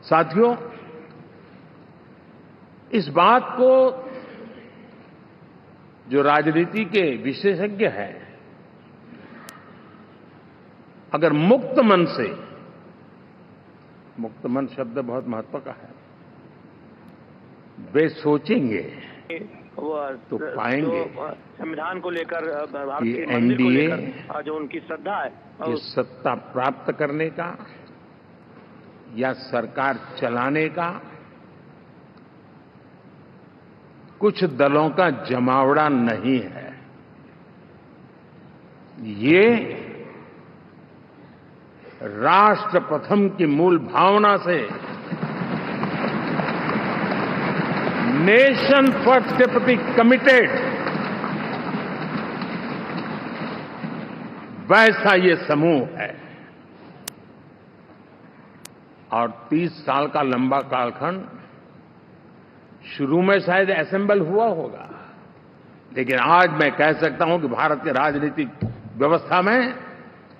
साथियों, इस बात को जो राजनीति के विशेषज्ञ हैं, अगर मुक्त मन से, मुक्त मन शब्द बहुत महत्व का है, वे सोचेंगे तो पाएंगे संविधान को लेकर कि एनडीए जो उनकी श्रद्धा है ये सत्ता प्राप्त करने का या सरकार चलाने का कुछ दलों का जमावड़ा नहीं है। ये राष्ट्र प्रथम की मूल भावना से, नेशन फर्स्ट के प्रति कमिटेड, वैसा ये समूह है। और 30 साल का लंबा कालखंड शुरू में शायद असेंबल हुआ होगा, लेकिन आज मैं कह सकता हूं कि भारत के राजनीतिक व्यवस्था में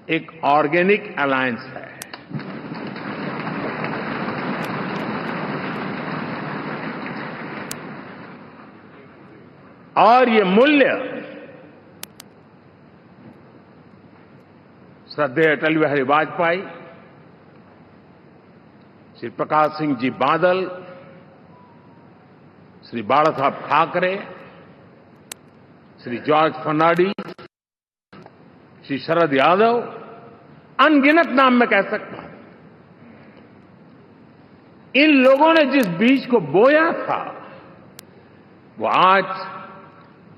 एक ऑर्गेनिक अलायंस है। और ये मूल्य श्रद्धेय अटल बिहारी वाजपेयी, श्री प्रकाश सिंह जी बादल, श्री बाला साहब ठाकरे, श्री जॉर्ज फर्नांडिस, श्री शरद यादव, अनगिनत नाम मैं कह सकता हूं। इन लोगों ने जिस बीज को बोया था, वो आज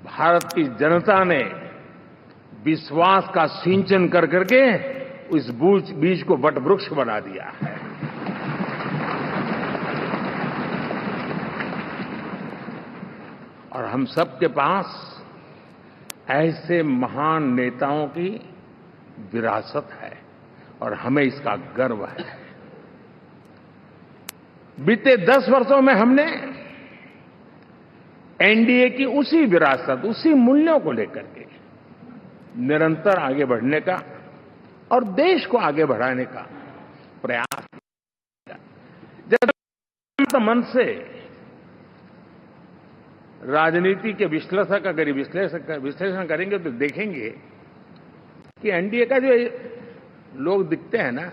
भारत की जनता ने विश्वास का सिंचन कर करके उस बीज को वटवृक्ष बना दिया है। और हम सबके पास ऐसे महान नेताओं की विरासत है और हमें इसका गर्व है। बीते 10 वर्षों में हमने एनडीए की उसी विरासत, उसी मूल्यों को लेकर के निरंतर आगे बढ़ने का और देश को आगे बढ़ाने का प्रयास किया। जब मन से राजनीति के विश्लेषक अगर विश्लेषण करेंगे तो देखेंगे कि एनडीए का जो लोग दिखते हैं ना,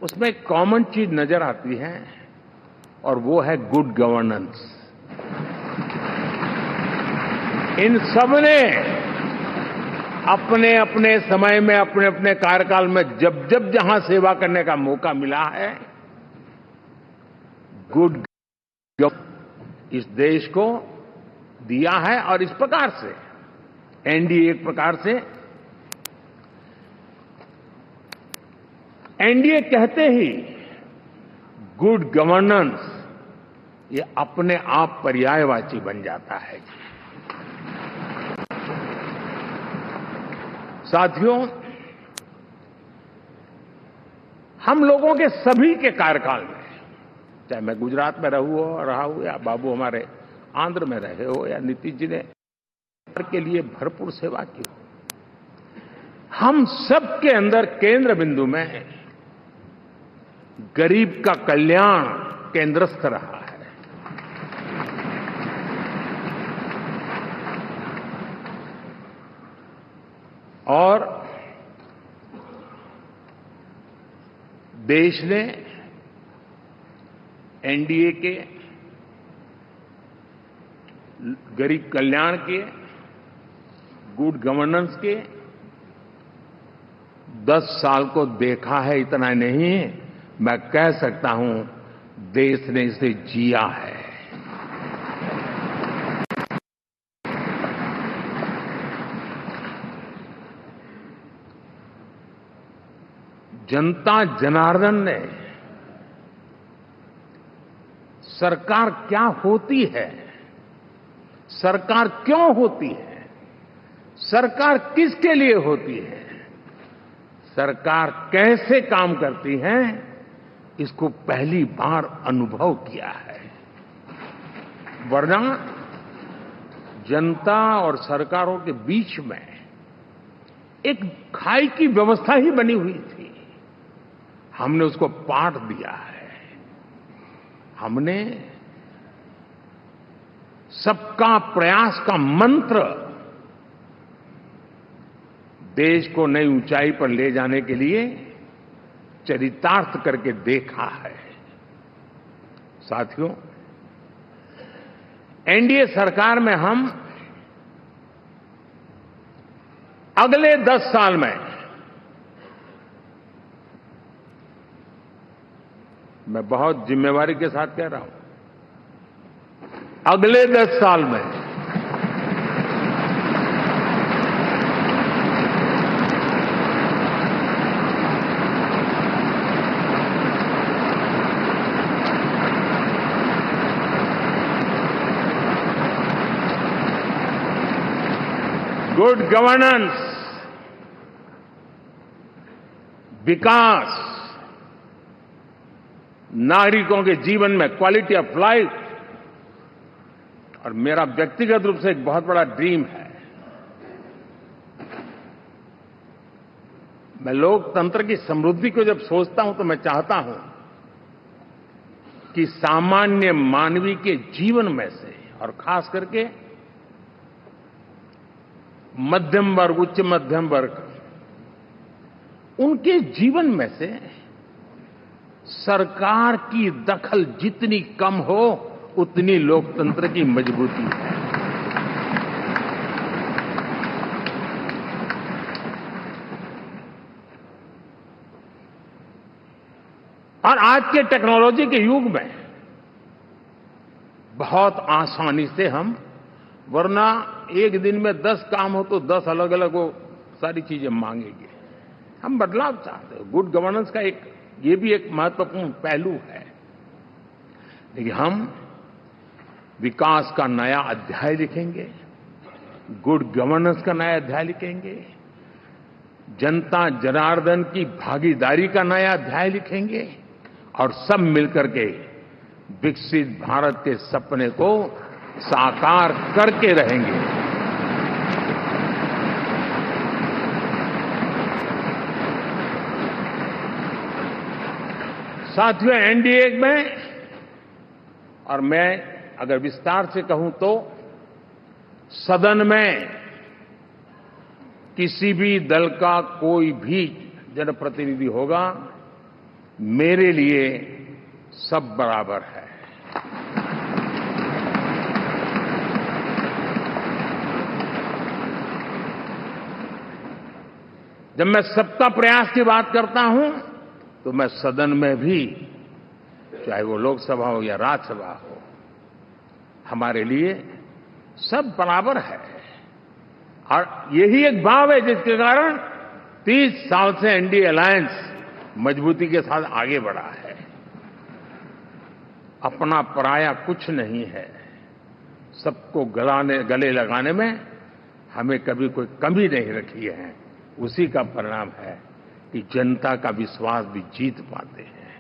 उसमें एक कॉमन चीज नजर आती है और वो है गुड गवर्नेंस। इन सबने अपने अपने समय में, अपने अपने कार्यकाल में जब जब जहां सेवा करने का मौका मिला है, गुड इस देश को दिया है। और इस प्रकार से एनडीए एक प्रकार से, एनडीए कहते ही गुड गवर्नेंस ये अपने आप पर्यायवाची बन जाता है। साथियों, हम लोगों के सभी के कार्यकाल में, चाहे मैं गुजरात में रहा हूं या बाबू हमारे आंध्र में रहे हो या नीतीश जी ने के लिए भरपूर सेवा की हो, हम सबके अंदर केंद्र बिंदु में गरीब का कल्याण केंद्रस्थ रहा है। और देश ने एनडीए के गरीब कल्याण के, गुड गवर्नेंस के 10 साल को देखा है। इतना नहीं, मैं कह सकता हूं देश ने इसे जिया है। जनता जनार्दन ने सरकार क्या होती है, सरकार क्यों होती है, सरकार किसके लिए होती है, सरकार कैसे काम करती है, इसको पहली बार अनुभव किया है। वरना जनता और सरकारों के बीच में एक खाई की व्यवस्था ही बनी हुई थी। हमने उसको पाठ दिया है। हमने सबका प्रयास का मंत्र देश को नई ऊंचाई पर ले जाने के लिए चरितार्थ करके देखा है। साथियों, एनडीए सरकार में हम अगले 10 साल में, मैं बहुत जिम्मेवारी के साथ कह रहा हूं, अगले 10 साल में गुड गवर्नेंस, विकास, नागरिकों के जीवन में क्वालिटी ऑफ लाइफ, और मेरा व्यक्तिगत रूप से एक बहुत बड़ा ड्रीम है, मैं लोकतंत्र की समृद्धि को जब सोचता हूं तो मैं चाहता हूं कि सामान्य मानवीय के जीवन में से, और खास करके मध्यम वर्ग, उच्च मध्यम वर्ग, उनके जीवन में से सरकार की दखल जितनी कम हो उतनी लोकतंत्र की मजबूती है। और आज के टेक्नोलॉजी के युग में बहुत आसानी से हम, वरना एक दिन में 10 काम हो तो 10 अलग अलग वो सारी चीजें मांगेंगे। हम बदलाव चाहते हैं। गुड गवर्नेंस का ये भी एक महत्वपूर्ण पहलू है। लेकिन हम विकास का नया अध्याय लिखेंगे, गुड गवर्नेंस का नया अध्याय लिखेंगे, जनता जनार्दन की भागीदारी का नया अध्याय लिखेंगे, और सब मिलकर के विकसित भारत के सपने को साकार करके रहेंगे। साथियों, एनडीए में, और मैं अगर विस्तार से कहूं तो सदन में किसी भी दल का कोई भी जनप्रतिनिधि होगा, मेरे लिए सब बराबर है। जब मैं सबका प्रयास की बात करता हूं तो मैं सदन में भी, चाहे वो लोकसभा हो या राज्यसभा हो, हमारे लिए सब बराबर है। और यही एक भाव है जिसके कारण 30 साल से एनडीए अलायंस मजबूती के साथ आगे बढ़ा है। अपना पराया कुछ नहीं है। सबको गले लगाने में हमें कभी कोई कमी नहीं रखी है। उसी का परिणाम है कि जनता का विश्वास भी जीत पाते हैं।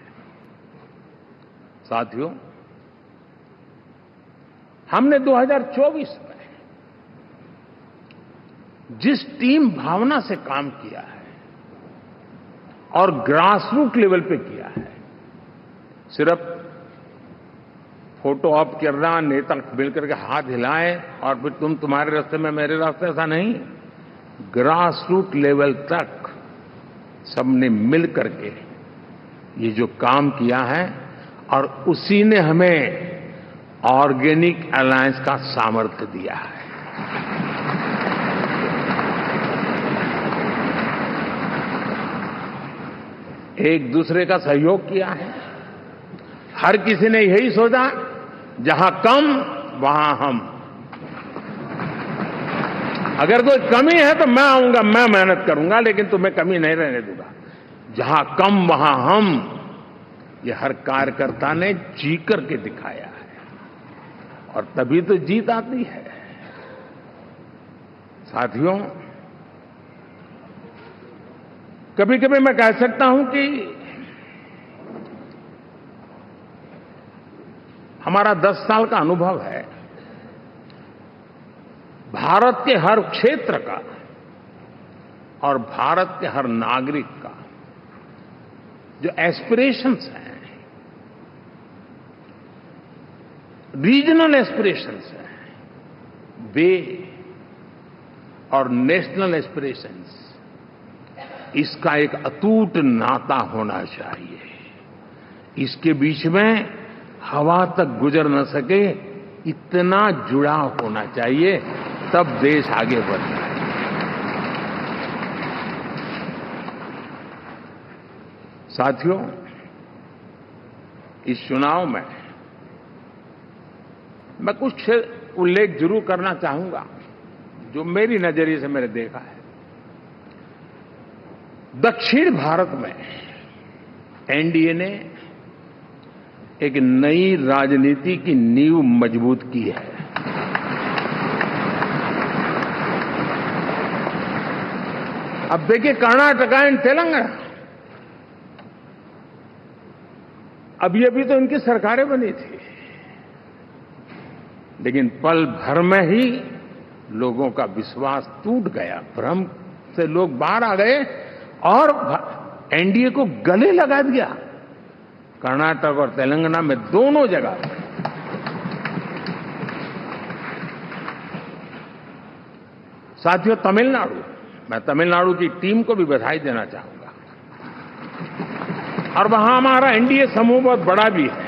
साथियों, हमने 2024 में जिस टीम भावना से काम किया है और ग्रासरूट लेवल पे किया है, सिर्फ फोटो ऑप करना, नेता मिलकर के हाथ हिलाएं और फिर तुम्हारे रास्ते में मेरे रास्ते, ऐसा नहीं। ग्रासरूट लेवल तक सबने मिल करके ये जो काम किया है, और उसी ने हमें ऑर्गेनिक अलायंस का सामर्थ्य दिया है। एक दूसरे का सहयोग किया है। हर किसी ने यही सोचा, जहां कम वहां हम। अगर कोई कमी है तो मैं आऊंगा, मैं मेहनत करूंगा, लेकिन तुम्हें कमी नहीं रहने दूंगा। जहां कम वहां हम, ये हर कार्यकर्ता ने जी करके दिखाया है, और तभी तो जीत आती है। साथियों, कभी कभी मैं कह सकता हूं कि हमारा 10 साल का अनुभव है भारत के हर क्षेत्र का और भारत के हर नागरिक का जो एस्पिरेशंस हैं, रीजनल एस्पिरेशंस हैं, वे और नेशनल एस्पिरेशंस, इसका एक अटूट नाता होना चाहिए। इसके बीच में हवा तक गुजर न सके इतना जुड़ाव होना चाहिए, तब देश आगे बढ़ता है। साथियों, इस चुनाव में मैं कुछ उल्लेख जरूर करना चाहूंगा जो मेरी नजरिए से मैंने देखा है। दक्षिण भारत में एनडीए ने एक नई राजनीति की नींव मजबूत की है। अब देखिए कर्नाटक एंड तेलंगाना, अब ये भी तो इनकी सरकारें बनी थी, लेकिन पल भर में ही लोगों का विश्वास टूट गया, भ्रम से लोग बाहर आ गए और एनडीए को गले लगा दिया। कर्नाटक और तेलंगाना में दोनों जगह साथियों, तमिलनाडु, मैं तमिलनाडु की टीम को भी बधाई देना चाहूंगा, और वहां हमारा एनडीए समूह बहुत बड़ा भी है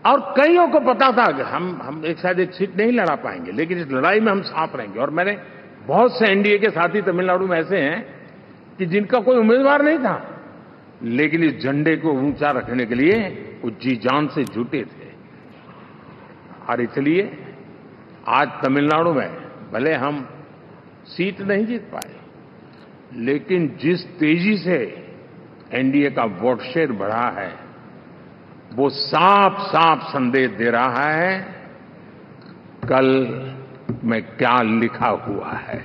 और कईयों को पता था कि हम एक साथ एक सीट नहीं लड़ा पाएंगे, लेकिन इस लड़ाई में हम साथ रहेंगे। और मैंने बहुत से एनडीए के साथी तमिलनाडु में ऐसे हैं कि जिनका कोई उम्मीदवार नहीं था, लेकिन इस झंडे को ऊंचा रखने के लिए वो जी जान से जुटे थे। और इसलिए आज तमिलनाडु में भले हम सीट नहीं जीत पाए, लेकिन जिस तेजी से एनडीए का वोट शेयर बढ़ा है, वो साफ साफ संदेश दे रहा है कल में क्या लिखा हुआ है।